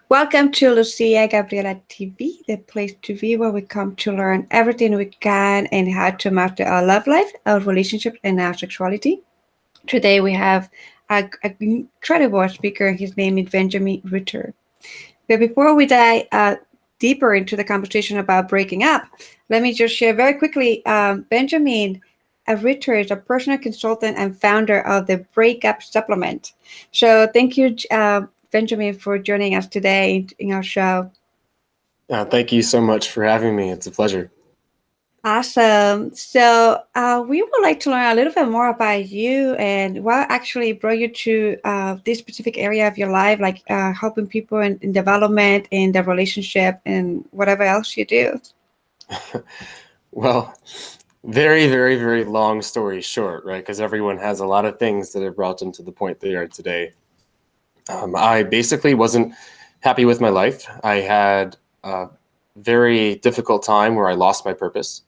Welcome to Lucia Gabriela TV, the place to be where we come to learn everything we can and how to master our love life, our relationships, and our sexuality. Today we have an incredible speaker. His name is Benjamin Ritter. But before we dive deeper into the conversation about breaking up, let me just share very quickly. Benjamin Ritter is a personal consultant and founder of the Breakup Supplement. So thank you, Benjamin, for joining us today in our show. Thank you so much for having me. It's a pleasure. Awesome. So we would like to learn a little bit more about you and what actually brought you to this specific area of your life, like helping people in development, in the relationship, and whatever else you do. Well, very, very, very long story short, right? Because everyone has a lot of things that have brought them to the point they are today. I basically wasn't happy with my life. I had a very difficult time where I lost my purpose,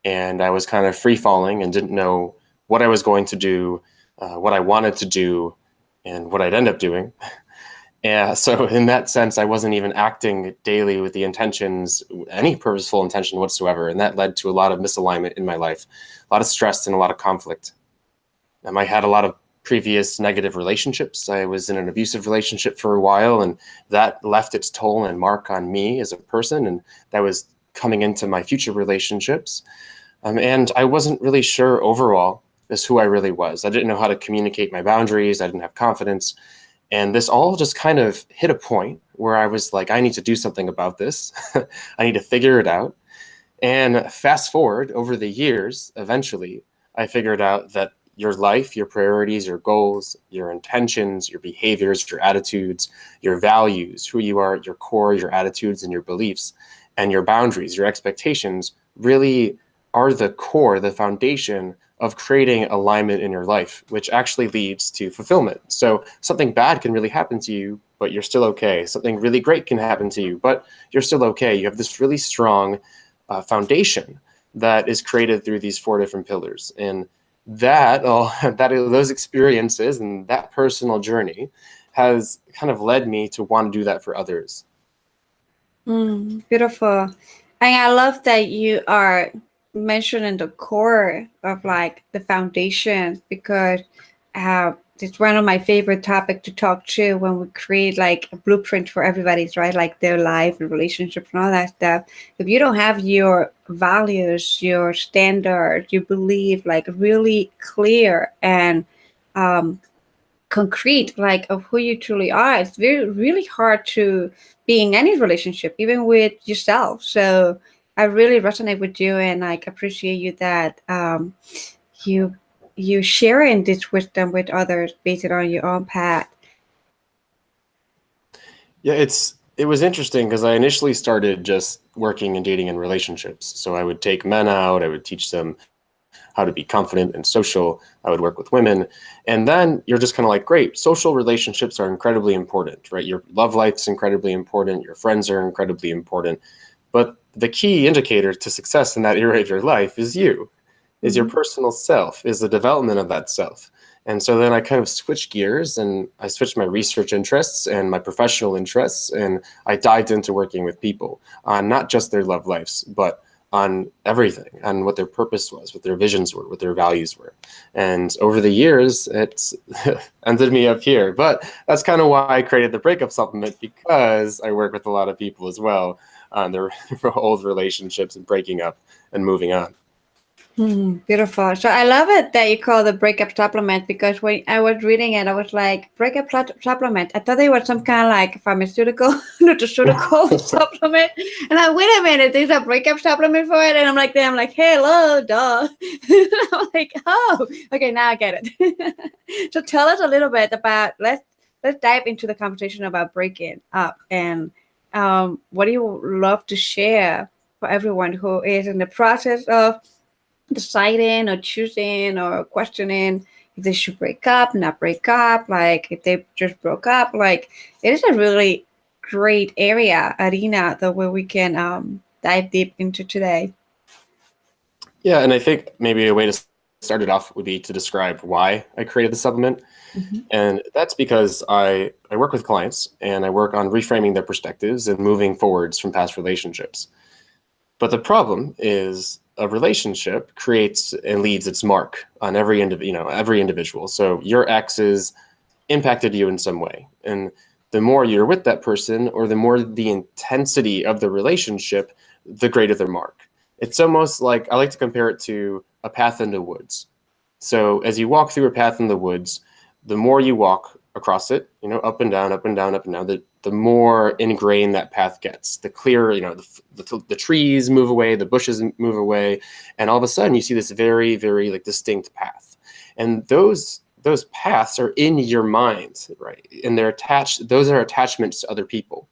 and I was kind of free falling and didn't know what I was going to do, what I wanted to do, and what I'd end up doing. Yeah, so in that sense, I wasn't even acting daily with the intentions, any purposeful intention whatsoever. And that led to a lot of misalignment in my life, a lot of stress and a lot of conflict. I had a lot of previous negative relationships. I was in an abusive relationship for a while, and that left its toll and mark on me as a person. And that was coming into my future relationships. And I wasn't really sure overall as who I really was. I didn't know how to communicate my boundaries. I didn't have confidence. And this all just kind of hit a point where I was like, I need to do something about this. I need to figure it out. And fast forward over the years, eventually, I figured out that your life, your priorities, your goals, your intentions, your behaviors, your attitudes, your values, who you are, your core, your attitudes and your beliefs, and your boundaries, your expectations really are the core, the foundation of creating alignment in your life, which actually leads to fulfillment. So something bad can really happen to you, but you're still okay. Something really great can happen to you, but you're still okay. You have this really strong foundation that is created through these 4 different pillars. And those experiences and that personal journey has kind of led me to want to do that for others. Beautiful. And I love that you are mentioning the core of like the foundation because it's one of my favorite topics to talk to when we create like a blueprint for everybody's right, like their life and relationships and all that stuff. If you don't have your values, your standards, you believe like really clear and concrete like of who you truly are, it's really hard to be in any relationship, even with yourself. So I really resonate with you and like appreciate you that you you sharing this wisdom with others based on your own path. Yeah, it was interesting because I initially started just working and dating in relationships. So I would take men out, I would teach them how to be confident and social. I would work with women. And then you're just kind of like, great, social relationships are incredibly important, right? Your love life's incredibly important. Your friends are incredibly important. But the key indicator to success in that area of your life is you, is your personal self, is the development of that self. And so then I kind of switched gears and I switched my research interests and my professional interests, and I dived into working with people on not just their love lives, but on everything, on what their purpose was, what their visions were, what their values were. And over the years, it's ended me up here. But that's kind of why I created the Breakup Supplement, because I work with a lot of people as well on their old relationships and breaking up and moving on. Beautiful. So I love it that you call the breakup supplement because when I was reading it, I was like, supplement. I thought they were some kind of like pharmaceutical, nutraceutical supplement. And I wait a minute, there's a breakup supplement for it. And I'm like, hello, duh. I'm like, oh, okay, now I get it. So tell us a little bit about let's dive into the conversation about breaking up and what do you love to share for everyone who is in the process of deciding or choosing or questioning if they should break up, not break up, like if they just broke up. Like it is a really great arena the way we can dive deep into today. Yeah, and I think maybe a way to started off would be to describe why I created the supplement. Mm-hmm. And that's because I work with clients and I work on reframing their perspectives and moving forwards from past relationships. But the problem is a relationship creates and leaves its mark on every individual. So your exes impacted you in some way. And the more you're with that person, or the more the intensity of the relationship, the greater their mark. It's almost like, I like to compare it to a path in the woods. So as you walk through a path in the woods, the more you walk across it, up and down, up and down, up and down, the more ingrained that path gets. The clearer, the trees move away, the bushes move away, and all of a sudden you see this very, very like distinct path. And those paths are in your mind, right? And they're attached. Those are attachments to other people.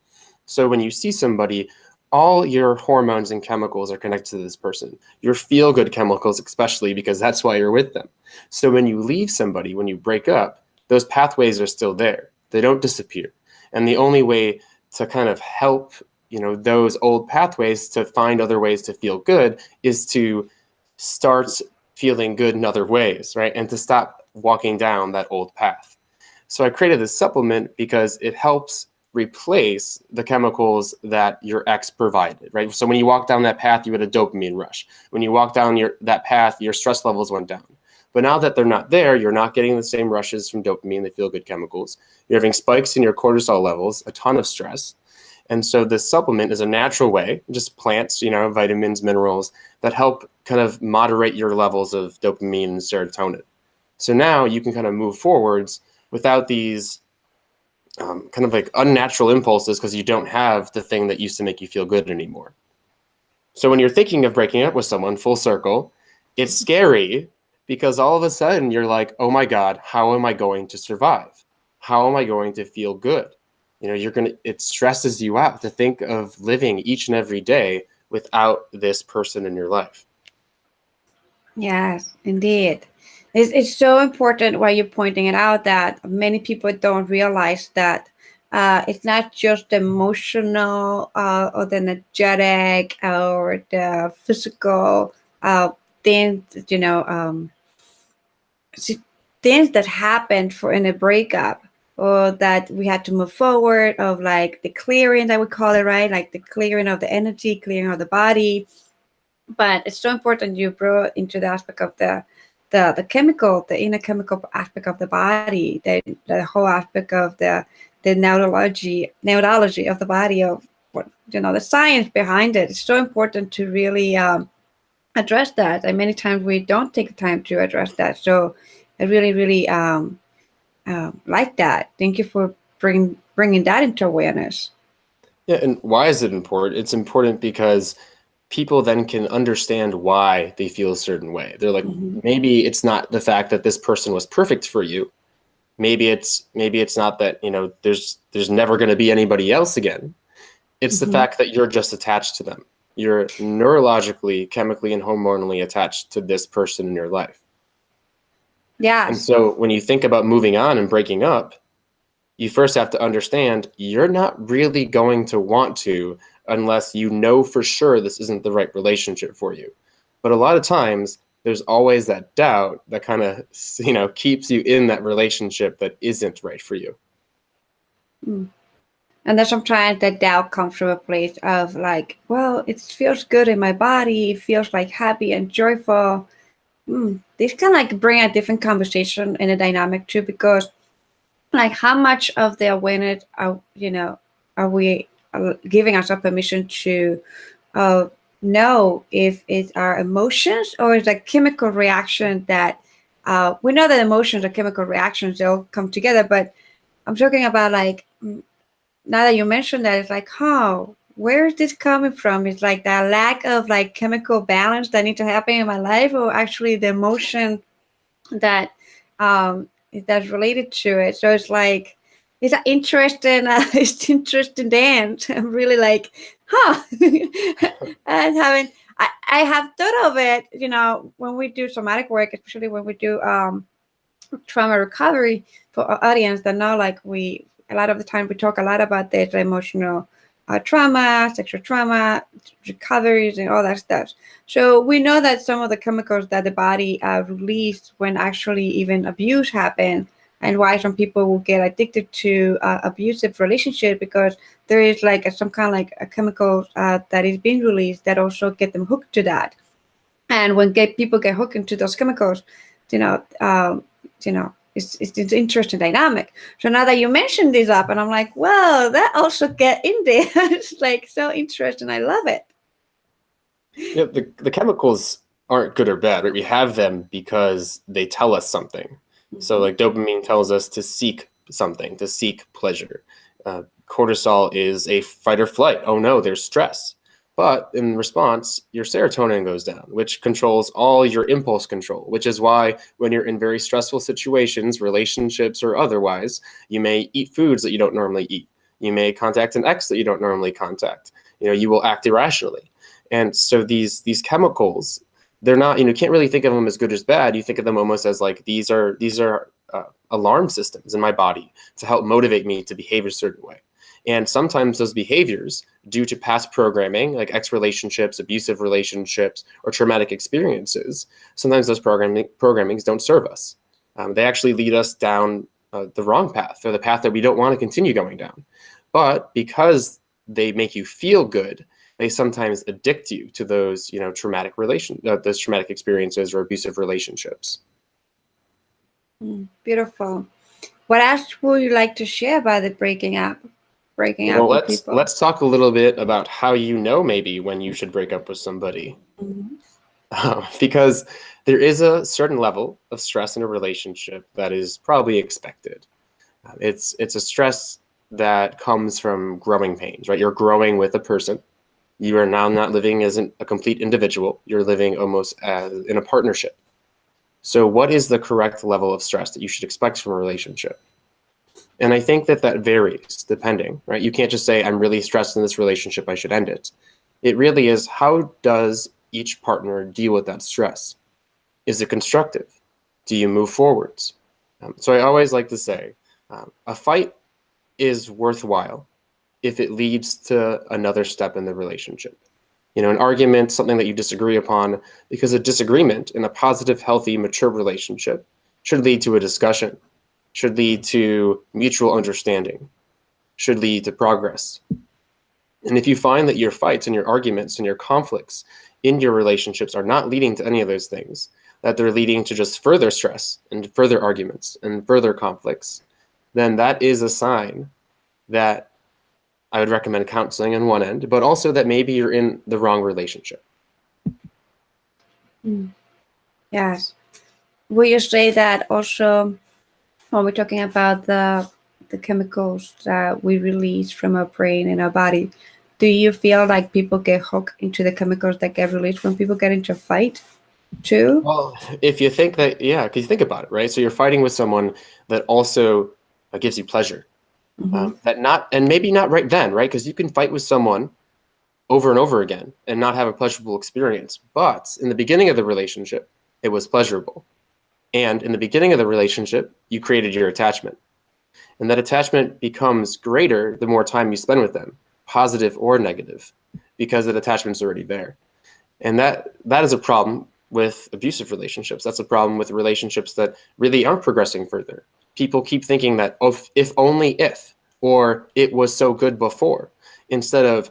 So when you see somebody, all your hormones and chemicals are connected to this person. Your feel-good chemicals, especially, because that's why you're with them. So when you leave somebody, when you break up, those pathways are still there. They don't disappear. And the only way to kind of help, those old pathways to find other ways to feel good is to start feeling good in other ways, right? And to stop walking down that old path. So I created this supplement because it helps replace the chemicals that your ex provided, right? So when you walk down that path, you had a dopamine rush. When you walk down that path, your stress levels went down. But now that they're not there, you're not getting the same rushes from dopamine, the feel-good chemicals. You're having spikes in your cortisol levels, a ton of stress. And so this supplement is a natural way, just plants, vitamins, minerals that help kind of moderate your levels of dopamine and serotonin. So now you can kind of move forwards without these kind of like unnatural impulses, because you don't have the thing that used to make you feel good anymore. So when you're thinking of breaking up with someone, full circle, it's scary, because all of a sudden you're like, oh my God, how am I going to survive? How am I going to feel good? It stresses you out to think of living each and every day without this person in your life. Yes, indeed. It's so important why you're pointing it out, that many people don't realize that it's not just the emotional or the energetic or the physical things, things that happened in a breakup, or that we had to move forward, of like the clearing that we call it, right? Like the clearing of the energy, clearing of the body. But it's so important you brought into the aspect of the chemical, the inner chemical aspect of the body, the whole aspect of the neurology of the body, of what the science behind it. It's so important to really address that, and many times we don't take the time to address that. So I really, really like that. Thank you for bringing that into awareness. Yeah, and why is it important? It's important because people then can understand why they feel a certain way. They're like, maybe it's not the fact that this person was perfect for you. Maybe it's not that, there's never going to be anybody else again. It's the fact that you're just attached to them. You're neurologically, chemically, and hormonally attached to this person in your life. Yeah. And so when you think about moving on and breaking up, you first have to understand you're not really going to want to, unless you know for sure this isn't the right relationship for you. But a lot of times there's always that doubt that kind of, keeps you in that relationship that isn't right for you. And then sometimes that doubt comes from a place of like, well, it feels good in my body. It feels like happy and joyful. This can like bring a different conversation in a dynamic too, because like how much of the awareness are we giving ourselves permission to know if it's our emotions or it's a chemical reaction that we know that emotions are chemical reactions, they all come together. But I'm talking about like, now that you mentioned that, it's like, where is this coming from? It's like that lack of like chemical balance that needs to happen in my life, or actually the emotion that that's related to it. So it's like, it's an interesting, it's interesting dance. I'm really like, and I have thought of it, when we do somatic work, especially when we do trauma recovery, for our audience that know, like a lot of the time we talk a lot about this emotional trauma, sexual trauma, recoveries, and all that stuff. So we know that some of the chemicals that the body releases when actually even abuse happen, and why some people will get addicted to abusive relationship, because there is like some kind of like a chemical that is being released that also get them hooked to that. And when people get hooked into those chemicals, you know, it's an interesting dynamic. So now that you mentioned this up, and I'm like, well, that also get in there. It's like so interesting. I love it. Yeah, the chemicals aren't good or bad, right? We have them because they tell us something. So like dopamine tells us to seek something, to seek pleasure. Cortisol is a fight or flight. Oh no, there's stress. But in response, your serotonin goes down, which controls all your impulse control, which is why when you're in very stressful situations, relationships or otherwise, you may eat foods that you don't normally eat. You may contact an ex that you don't normally contact. You will act irrationally. And so these chemicals, they're not, you can't really think of them as good or bad. You think of them almost as like these are alarm systems in my body to help motivate me to behave a certain way. And sometimes those behaviors, due to past programming, like ex relationships, abusive relationships, or traumatic experiences, sometimes those programmings don't serve us. They actually lead us down the wrong path, or the path that we don't want to continue going down. But because they make you feel good, they sometimes addict you to those, traumatic those traumatic experiences or abusive relationships. Beautiful. What else would you like to share about the breaking up with people? Let's talk a little bit about how maybe when you should break up with somebody. Because there is a certain level of stress in a relationship that is probably expected. It's a stress that comes from growing pains, right? You're growing with a person. You are now not living as a complete individual. You're living almost as in a partnership. So what is the correct level of stress that you should expect from a relationship? And I think that varies depending, right? You can't just say, I'm really stressed in this relationship, I should end it. It really is, how does each partner deal with that stress? Is it constructive? Do you move forwards? So I always like to say, a fight is worthwhile if it leads to another step in the relationship. An argument, something that you disagree upon, because a disagreement in a positive, healthy, mature relationship should lead to a discussion, should lead to mutual understanding, should lead to progress. And if you find that your fights and your arguments and your conflicts in your relationships are not leading to any of those things, that they're leading to just further stress and further arguments and further conflicts, then that is a sign that I would recommend counseling on one end, but also that maybe you're in the wrong relationship. Yes. Will you say that also when we're talking about the chemicals that we release from our brain and our body, do you feel like people get hooked into the chemicals that get released when people get into a fight too? Well, if you think that, yeah, because you think about it, right? So you're fighting with someone that also gives you pleasure. And maybe not right then, right? Because you can fight with someone over and over again and not have a pleasurable experience. But in the beginning of the relationship, it was pleasurable. And in the beginning of the relationship, you created your attachment. And that attachment becomes greater the more time you spend with them, positive or negative, because that attachment's already there. And that is a problem with abusive relationships. That's a problem with relationships that really aren't progressing further. People keep thinking that, oh, if only if, or it was so good before, instead of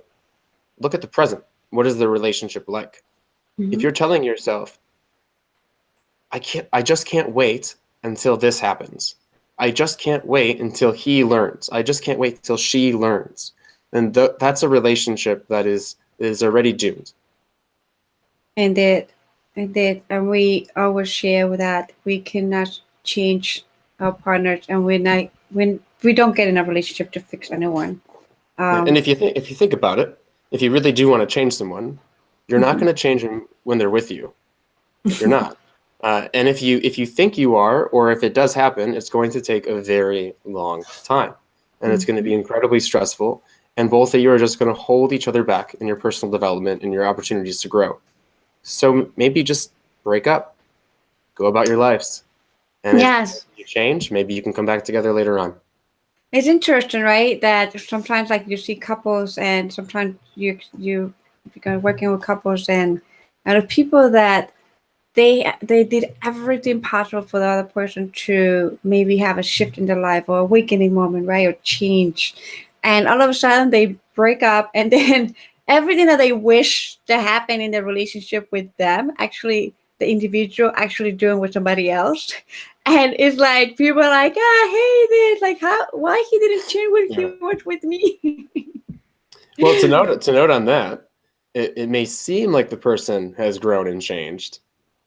look at the present. What is the relationship like? If you're telling yourself, I just can't wait until this happens. I just can't wait until he learns. I just can't wait until she learns. And that's a relationship that is already doomed. Indeed. And we always share that we cannot change our partners, and when we don't get in a relationship to fix anyone. And if you think about it, if you really do want to change someone, you're not going to change them when they're with you. You're not. And if you think you are, or if it does happen, it's going to take a very long time, and it's going to be incredibly stressful. And both of you are just going to hold each other back in your personal development and your opportunities to grow. So maybe just break up, go about your lives. And yes. if you change, maybe you can come back together later on. It's interesting, right? That sometimes like you see couples, and sometimes you're working with couples, and the people that they did everything possible for the other person to maybe have a shift in their life or awakening moment, right? Or change. And all of a sudden they break up, and then everything that they wish to happen in the relationship with them, actually the individual actually doing with somebody else. And it's like people are like, hey, this like how why he didn't change when he Yeah. was with me. Well, to note on that, it may seem like the person has grown and changed,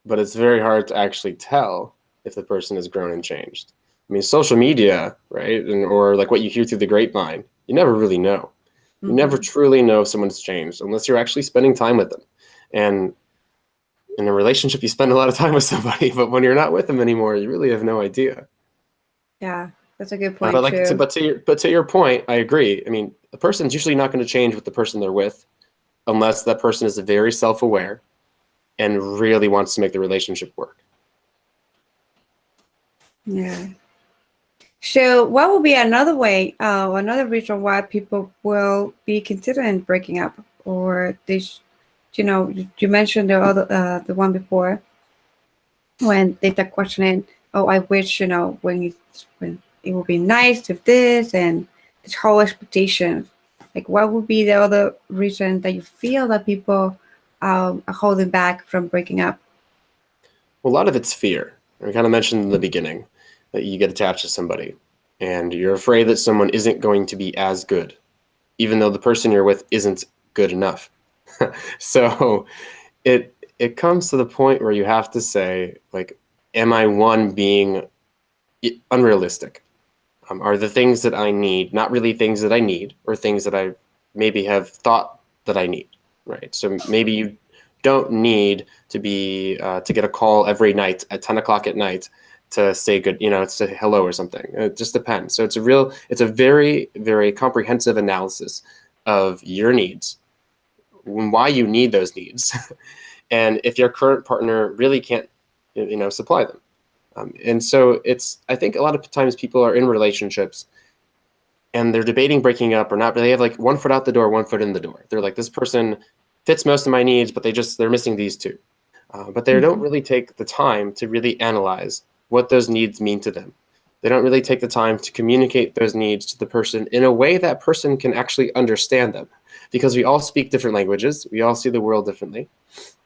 but it's very hard to actually tell if the person has grown and changed. I mean, social media, right, or like what you hear through the grapevine, you never really know. You never Hmm. truly know if someone's changed unless you're actually spending time with them. And in a relationship, you spend a lot of time with somebody, but when you're not with them anymore, you really have no idea. Yeah, that's a good But point like, too. but to your point, I agree. I mean, a person's usually not going to change with the person they're with unless that person is very self-aware and really wants to make the relationship work. Yeah. So, what would be another way, another reason why people will be considering breaking up, or this, you mentioned the other, the one before, when they start questioning, oh, I wish, when it would be nice if this, and this whole expectation. Like, what would be the other reason that you feel that people are holding back from breaking up? Well, a lot of it's fear. I kind of mentioned in the beginning that you get attached to somebody and you're afraid that someone isn't going to be as good, even though the person you're with isn't good enough. So it comes to the point where you have to say, like, am I one being unrealistic? Are the things that I need not really things that I need, or things that I maybe have thought that I need, right? So maybe you don't need to get a call every night at 10 o'clock at night to say good, to say hello or something. It just depends. So it's a very, very comprehensive analysis of your needs, why you need those needs, and if your current partner really can't, supply them. And so I think a lot of times people are in relationships and they're debating breaking up or not, but they have like one foot out the door, one foot in the door. They're like, this person fits most of my needs, but they're missing these two. But they don't Mhm. really take the time to really analyze what those needs mean to them. They don't really take the time to communicate those needs to the person in a way that person can actually understand them. Because we all speak different languages, we all see the world differently.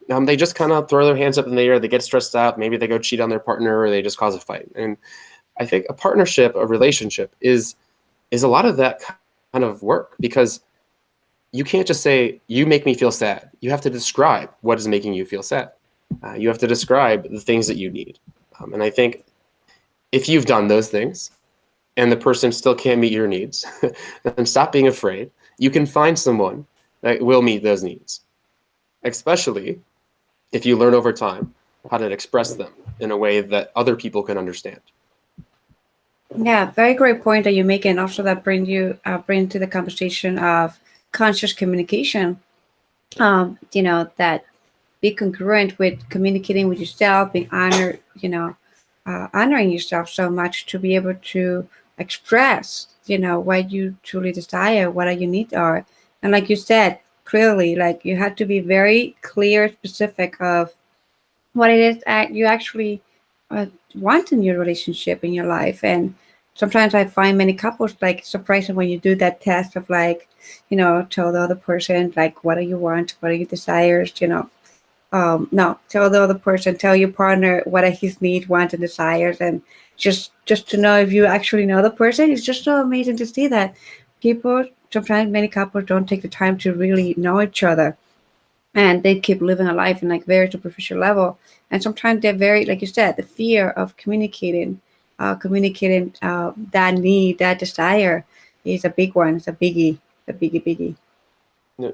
They just kind of throw their hands up in the air, they get stressed out, maybe they go cheat on their partner or they just cause a fight. And I think a partnership, a relationship is a lot of that kind of work, because you can't just say, you make me feel sad. You have to describe what is making you feel sad. You have to describe the things that you need. And I think if you've done those things and the person still can't meet your needs, then stop being afraid. You can find someone that will meet those needs, especially if you learn over time how to express them in a way that other people can understand. Yeah, very great point that you make, and also that bring to the conversation of conscious communication. That be congruent with communicating with yourself, being honored, honoring yourself so much to be able to express, what you truly desire, what your needs are, and like you said clearly, like you have to be very clear, specific of what it is that you actually uh, want in your relationship, in your life. And sometimes I find many couples like surprising when you do that test of like, tell the other person like what do you want, what are your desires, no, tell the other person, tell your partner what are his needs, wants, and desires, and just to know if you actually know the person. It's just so amazing to see that people sometimes many couples don't take the time to really know each other, and they keep living a life in like very superficial level. And sometimes they're very, like you said, the fear of communicating that need, that desire is a big one. It's a biggie.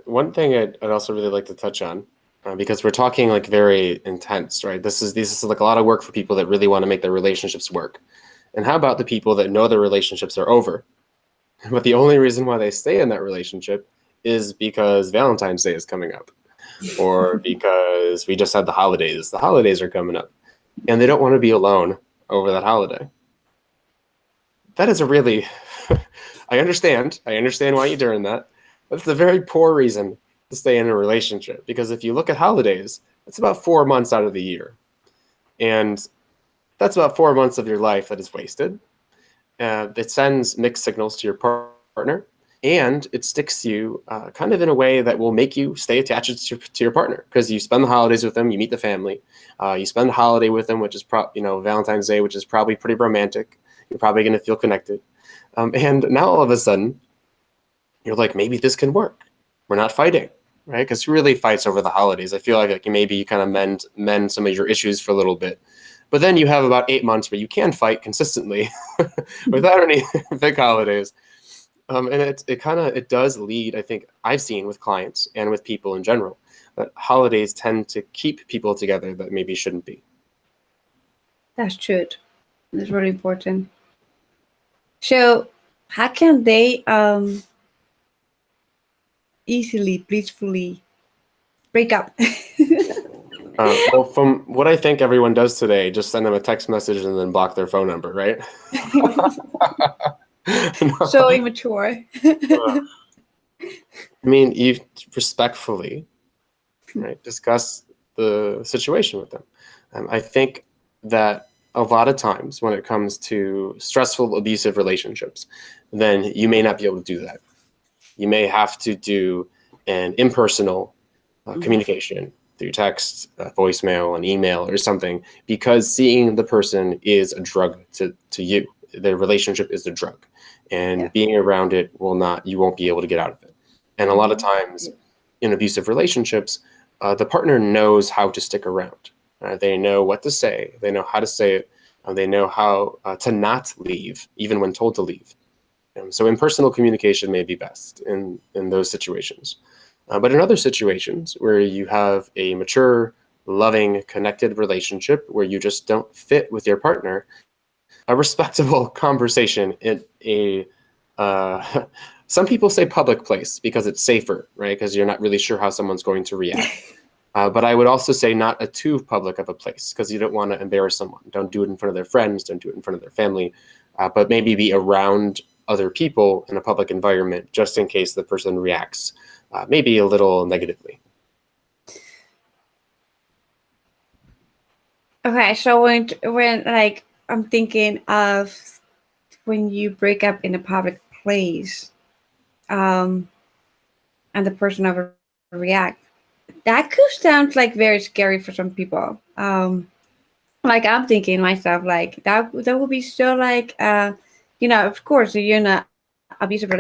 One thing I'd also really like to touch on, because we're talking like very intense, right? This is like a lot of work for people that really want to make their relationships work. And how about the people that know their relationships are over, but the only reason why they stay in that relationship is because Valentine's Day is coming up, or because we just had the holidays. The holidays are coming up, and they don't want to be alone over that holiday. That is a really I understand why you're doing that. But it's a very poor reason to stay in a relationship, because if you look at holidays, it's about 4 months out of the year. And that's about 4 months of your life that is wasted. It sends mixed signals to your partner, and it sticks you kind of in a way that will make you stay attached to your partner, because you spend the holidays with them, you meet the family, you spend the holiday with them, which is Valentine's Day, which is probably pretty romantic. You're probably going to feel connected. And now all of a sudden, you're like, maybe this can work. We're not fighting, right? Because who really fights over the holidays? I feel like maybe you kind of mend some of your issues for a little bit. But then you have about 8 months where you can fight consistently without any big holidays. And it does lead, I think I've seen with clients and with people in general, that holidays tend to keep people together that maybe shouldn't be. That's true. That's really important. So how can they easily, blissfully break up? Well, from what I think everyone does today, just send them a text message and then block their phone number, right? No. So immature. I mean, you respectfully, right, discuss the situation with them. I think that a lot of times when it comes to stressful, abusive relationships, then you may not be able to do that. You may have to do an impersonal communication through text, voicemail, an email, or something, because seeing the person is a drug to you. The relationship is the drug, and being around it you won't be able to get out of it. And a lot of times in abusive relationships, the partner knows how to stick around. They know what to say. They know how to say it. They know how to not leave, even when told to leave. So impersonal communication may be best in those situations. But in other situations where you have a mature, loving, connected relationship where you just don't fit with your partner, a respectable conversation in some people say public place because it's safer, right? Because you're not really sure how someone's going to react. But I would also say not a too public of a place, because you don't want to embarrass someone. Don't do it in front of their friends. Don't do it in front of their family. But maybe be around other people in a public environment just in case the person reacts maybe a little negatively. Okay, so when like I'm thinking of when you break up in a public place, and the person overreact, that could sound like very scary for some people. Like I'm thinking myself, like that would be so like of course you're in a abusive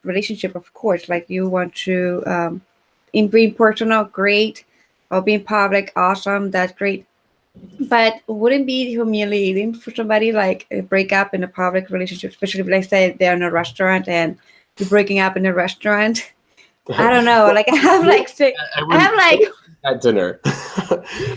relationship, of course, like you want to in being personal, great, or being public, awesome, that's great. But wouldn't be humiliating for somebody like break up in a public relationship, especially if let's say they're in a restaurant and you're breaking up in a restaurant? I don't know. Like I have at dinner.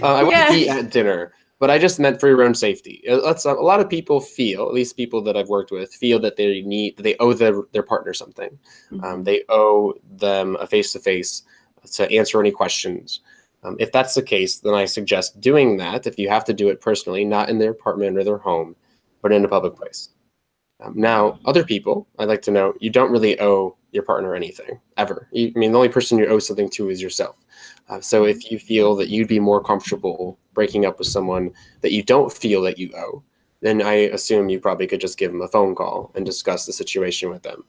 I wouldn't be at dinner, but I just meant for your own safety. A lot of people feel, at least people that I've worked with, feel that they owe their partner something. Mm-hmm. They owe them a face-to-face to answer any questions. If that's the case, then I suggest doing that if you have to do it personally, not in their apartment or their home, but in a public place. Now, other people, I'd like to know, you don't really owe your partner anything, ever. The only person you owe something to is yourself. So if you feel that you'd be more comfortable breaking up with someone that you don't feel that you owe, then I assume you probably could just give them a phone call and discuss the situation with them.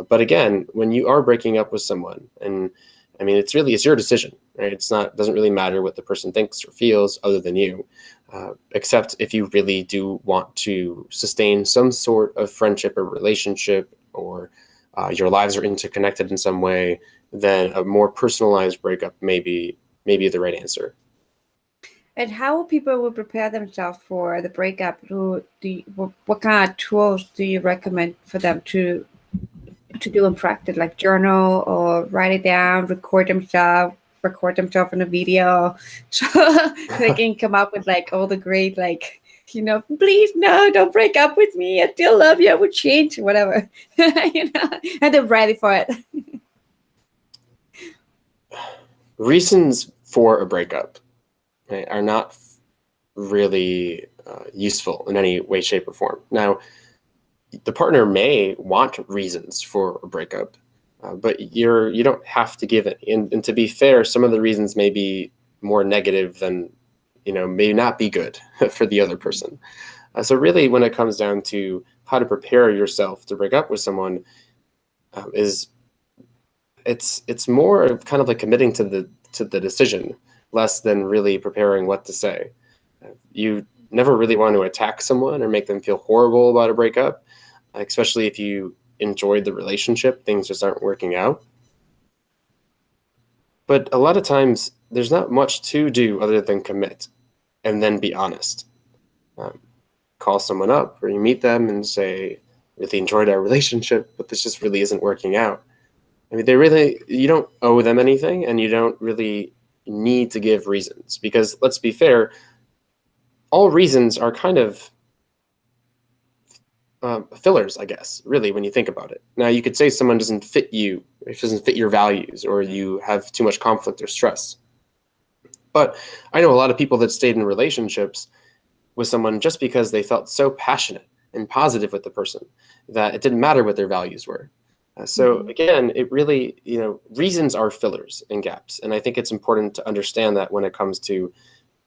But again, when you are breaking up with someone, and it's your decision, right? Doesn't really matter what the person thinks or feels other than you, except if you really do want to sustain some sort of friendship or relationship, or your lives are interconnected in some way, then a more personalized breakup may be the right answer. And how people would prepare themselves for the breakup? What kind of tools do you recommend for them to do in practice, like journal or write it down, record themselves in a video, so they can come up with like all the great, like, please no, don't break up with me, I still love you, I would change, whatever. And they're ready for it. Reasons for a breakup, right, are not really useful in any way, shape, or form. Now, the partner may want reasons for a breakup, but you don't have to give it. And to be fair, some of the reasons may be more negative than, may not be good for the other person. So really, when it comes down to how to prepare yourself to break up with someone, it's more of kind of like committing to the decision, less than really preparing what to say. You never really want to attack someone or make them feel horrible about a breakup, especially if you enjoyed the relationship, things just aren't working out. But a lot of times, there's not much to do other than commit and then be honest. Call someone up or you meet them and say, really enjoyed our relationship, but this just really isn't working out. I mean, you don't owe them anything, and you don't really need to give reasons, because let's be fair, all reasons are kind of fillers, I guess, really, when you think about it. Now, you could say someone doesn't fit you, it doesn't fit your values, or you have too much conflict or stress. But I know a lot of people that stayed in relationships with someone just because they felt so passionate and positive with the person that it didn't matter what their values were. So again, it really, reasons are fillers and gaps. And I think it's important to understand that when it comes to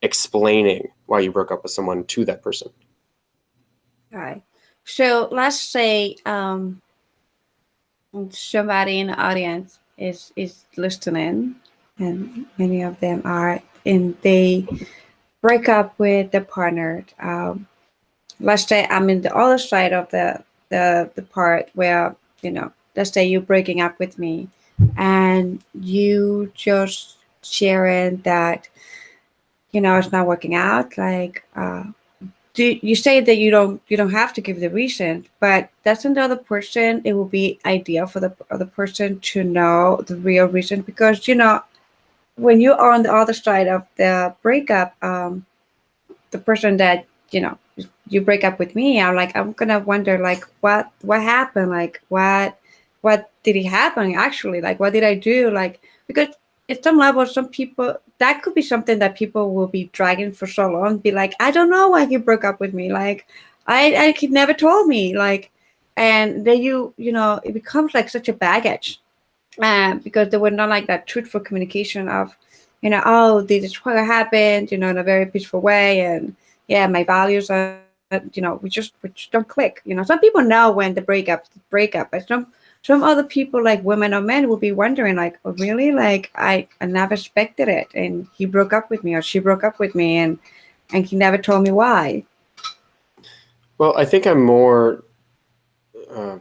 explaining why you broke up with someone to that person. All right. So let's say somebody in the audience is listening, and many of them are, and they break up with the partner. Let's say I'm in the other side of the part where, let's say you're breaking up with me, and you just sharing that, it's not working out. Like, you say that you don't have to give the reason, but that's another person. It will be ideal for the other person to know the real reason, because when you are on the other side of the breakup, the person that you break up with me, I'm gonna wonder, like, what happened, like what did it happen actually, like what did I do, like, because at some level, some people, that could be something that people will be dragging for so long, be like, I don't know why he broke up with me, like he never told me, like, and then it becomes like such a baggage, because there were not like that truthful communication of, oh, this is what happened, in a very peaceful way, and yeah, my values are, we just don't click. Some people know when the breakup, but some other people, like women or men, will be wondering, like, oh, really? Like, I never expected it, and he broke up with me, or she broke up with me, and he never told me why. Well, I think I'm more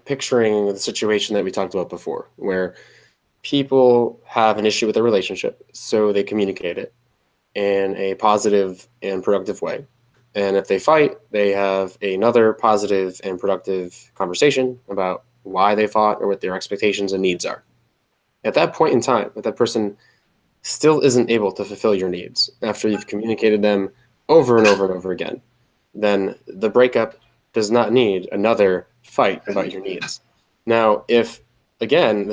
picturing the situation that we talked about before, where people have an issue with their relationship, so they communicate it in a positive and productive way. And if they fight, they have another positive and productive conversation about why they fought or what their expectations and needs are. At that point in time, if that person still isn't able to fulfill your needs after you've communicated them over and over and over again, then the breakup does not need another fight about your needs. Now, if, again,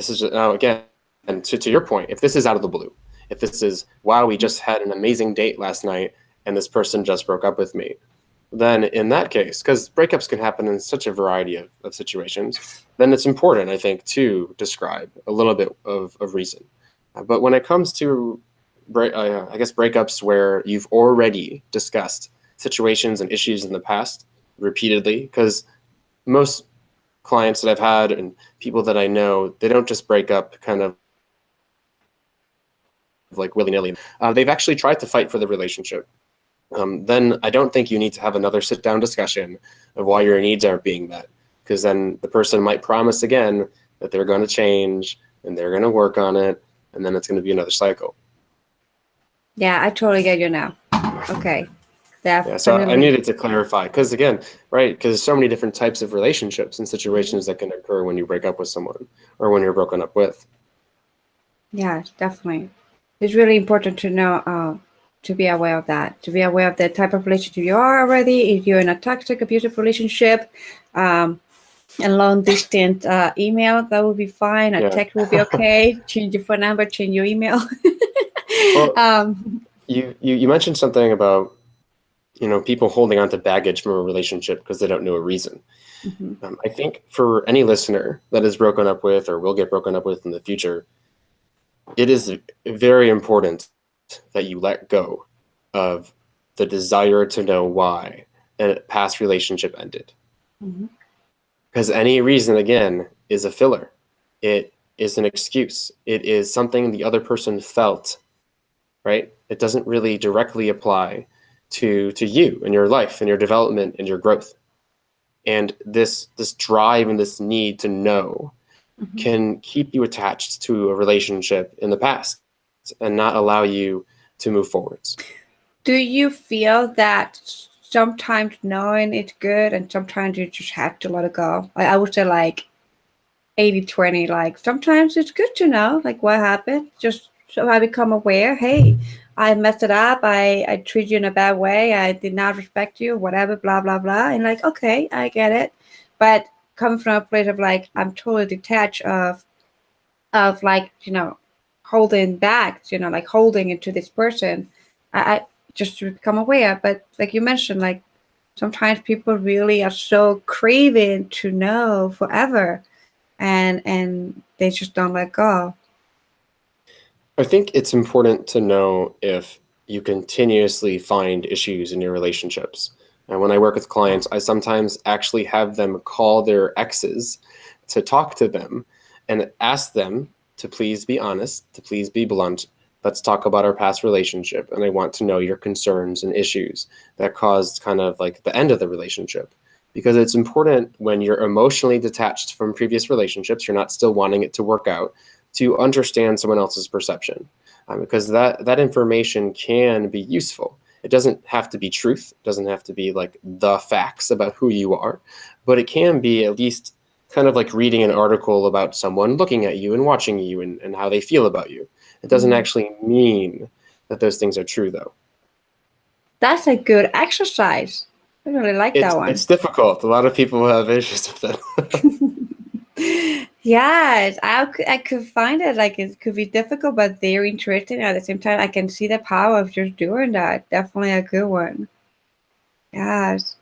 and to your point, if this is out of the blue, if this is, wow, we just had an amazing date last night and this person just broke up with me, then in that case, because breakups can happen in such a variety of situations, then it's important, I think, to describe a little bit of reason. But when it comes to, I guess, breakups where you've already discussed situations and issues in the past repeatedly, because most clients that I've had and people that I know, they don't just break up kind of like willy-nilly. They've actually tried to fight for the relationship. Then I don't think you need to have another sit-down discussion of why your needs aren't being met, because then the person might promise again that they're going to change and they're going to work on it, and then it's going to be another cycle. Yeah, I totally get you now. Okay. Definitely. Yeah, so I needed to clarify, because again, right, because there's so many different types of relationships and situations that can occur when you break up with someone or when you're broken up with. Yeah, definitely. It's really important to know, to be aware of that, to be aware of the type of relationship you are already. If you're in a toxic, abusive relationship, a long distance email, that will be fine. A text will be okay. Change your phone number, change your email. Well, you mentioned something about, people holding on to baggage from a relationship because they don't know a reason. I think for any listener that is broken up with or will get broken up with in the future, it is very important that you let go of the desire to know why a past relationship ended. Because any reason, again, is a filler. It is an excuse. It is something the other person felt, right? It doesn't really directly apply to you and your life and your development and your growth. And this drive and this need to know can keep you attached to a relationship in the past and not allow you to move forwards. Do you feel that sometimes knowing it's good and sometimes you just have to let it go? I would say like 80-20, like sometimes it's good to know like what happened, just so I become aware, hey, I messed it up, I treated you in a bad way, I did not respect you, whatever, blah blah blah, and like, okay, I get it. But coming from a place of like I'm totally detached of like, holding back, like holding into this person, I just to become aware. But like you mentioned, like sometimes people really are so craving to know forever, and they just don't let go. I think it's important to know if you continuously find issues in your relationships. And when I work with clients, I sometimes actually have them call their exes to talk to them and ask them to please be honest, to please be blunt. Let's talk about our past relationship. And I want to know your concerns and issues that caused kind of like the end of the relationship. Because it's important when you're emotionally detached from previous relationships, you're not still wanting it to work out, to understand someone else's perception, because that information can be useful. It doesn't have to be truth. It doesn't have to be like the facts about who you are, but it can be at least kind of like reading an article about someone looking at you and watching you and how they feel about you. It doesn't actually mean that those things are true, though. That's a good exercise. I really like that one. It's difficult. A lot of people have issues with it. Yes, I could find it like it could be difficult, but very interesting. At the same time, I can see the power of just doing that. Definitely a good one. Yes,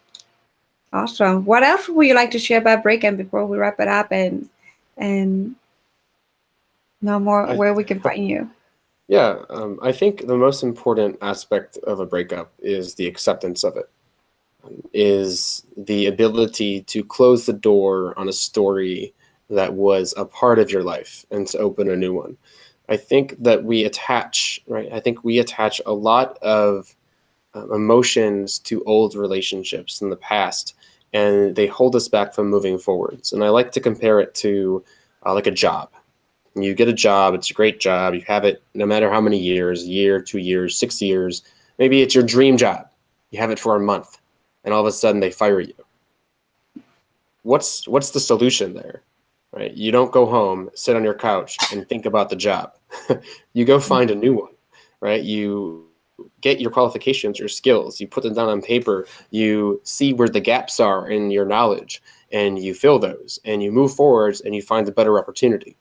awesome. What else would you like to share about break-in before we wrap it up and know more where we can find you? Yeah, I think the most important aspect of a breakup is the acceptance of it, is the ability to close the door on a story that was a part of your life and to open a new one. I think that we attach, right? I think we attach a lot of emotions to old relationships in the past, and they hold us back from moving forwards. And I like to compare it to like a job. You get a job, it's a great job, you have it no matter how many years, a year, 2 years, 6 years, maybe it's your dream job. You have it for a month, and all of a sudden they fire you. What's the solution there? Right? You don't go home, sit on your couch, and think about the job. You go find a new one, right? You get your qualifications, your skills, you put them down on paper, you see where the gaps are in your knowledge, and you fill those, and you move forwards, and you find a better opportunity.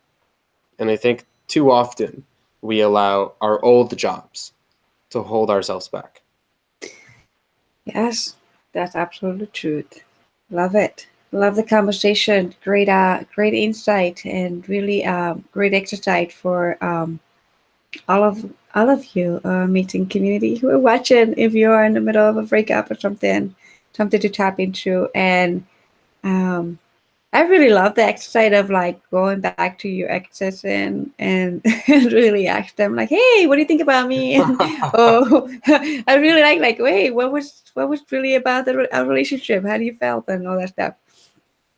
And I think too often we allow our old jobs to hold ourselves back. Yes, that's absolutely truth. Love it. Love the conversation. Great insight and really great exercise for all of you meeting community who are watching. If you are in the middle of a breakup or something to tap into, and I really love the exercise of like going back to your exes and really ask them like, hey, what do you think about me? And, oh, I really like, wait, what was really about our relationship? How do you felt and all that stuff?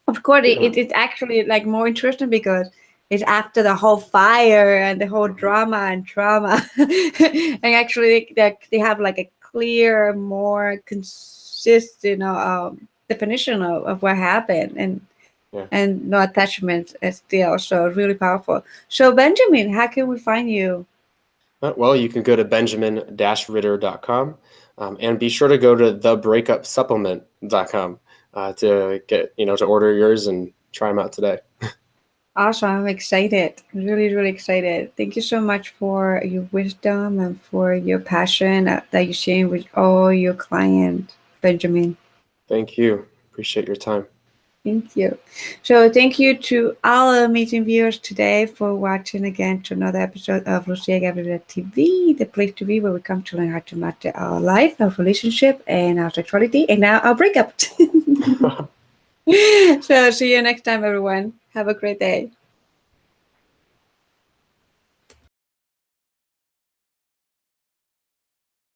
Of course, it's actually like more interesting because it's after the whole fire and the whole drama and trauma, and actually they have like a clear, more consistent definition of what happened, and no attachment still. So really powerful. So Benjamin, how can we find you? Well, you can go to benjamin-ritter.com, and be sure to go to TheBreakupSupplement.com to get, to order yours and try them out today. Awesome. I'm excited. Really, really excited. Thank you so much for your wisdom and for your passion that you're sharing with all your clients, Benjamin. Thank you. Appreciate your time. Thank you. So thank you to all amazing viewers today for watching again to another episode of Lucia Gabriela TV, the place to be where we come to learn how to master our life, our relationship, and our sexuality, and now our breakup. So see you next time, everyone. Have a great day.